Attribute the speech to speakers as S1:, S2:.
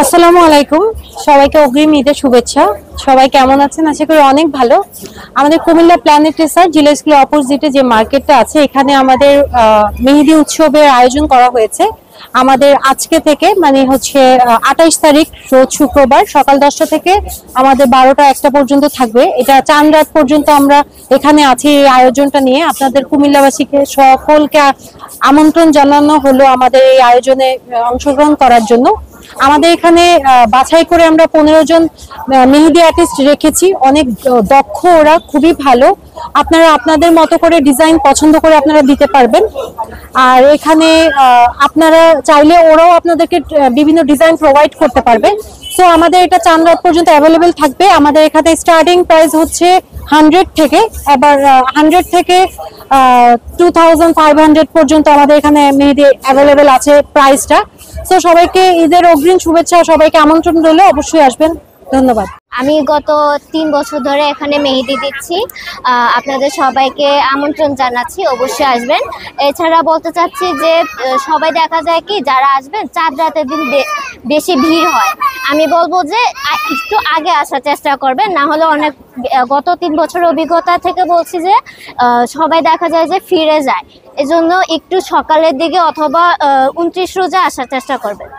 S1: আসসালামু আলাইকুম। সবাইকে অগ্রিম ঈদের শুভেচ্ছা। সবাই কেমন আছেন? আশা করি অনেক ভালো। আমাদের কুমিল্লা প্ল্যানেট রিসার্চ জিলা স্কুলের অপোজিটে যে মার্কেটটা আছে, এখানে আমাদের মেহেদি উৎসবের আয়োজন করা হয়েছে। আমাদের আজকে থেকে মানে হচ্ছে 28 তারিখ রোজ শুক্রবার সকাল 10টা থেকে আমাদের 12টা 1টা পর্যন্ত থাকবে। এটা চাঁদ রাত পর্যন্ত আমরা এখানে আছি এই আয়োজনটা নিয়ে। আপনাদের কুমিল্লাবাসীকে সকলকে আমন্ত্রণ জানানো হলো আমাদের এই আয়োজনে অংশগ্রহণ করার জন্য। আমাদের এখানে বাছাই করে আমরা 15 জন মেহেদি আর্টিস্ট রেখেছি। অনেক দক্ষ, ওরা খুবই ভালো। আপনারা আপনাদের মতো করে ডিজাইন পছন্দ করে আপনারা দিতে পারবেন। আর এখানে আপনারা চাইলে ওরাও আপনাদেরকে বিভিন্ন ডিজাইন প্রোভাইড করতে পারবে। সো আমাদের এটা চাঁদ রাত পর্যন্ত অ্যাভেলেবেল থাকবে। আমাদের এখানে স্টার্টিং প্রাইস হচ্ছে 100 থেকে, আবার 100 থেকে 2500 পর্যন্ত আমাদের এখানে মেহেদি অ্যাভেলেবেল আছে প্রাইসটা। তো সবাইকে ঈদের অগ্রিম শুভেচ্ছা, সবাইকে আমন্ত্রণ রইল, অবশ্যই আসবেন। ধন্যবাদ।
S2: আমি গত 3 বছর ধরে এখানে মেহেদি দিচ্ছি। আপনাদের সবাইকে আমন্ত্রণ জানাচ্ছি, অবশ্যই আসবেন। এছাড়া বলতে চাচ্ছি যে সবাই দেখা যায় কি যারা আসবেন চাঁদ রাতের দিন বেশি ভিড় হয়। আমি বলবো যে একটু আগে আসার চেষ্টা করবেন, না হলে অনেক গত 3 বছরের অভিজ্ঞতা থেকে বলছি যে সবাই দেখা যায় যে ফিরে যায়। এজন্য একটু সকালের দিকে অথবা 29 রোজা আসার চেষ্টা করবেন।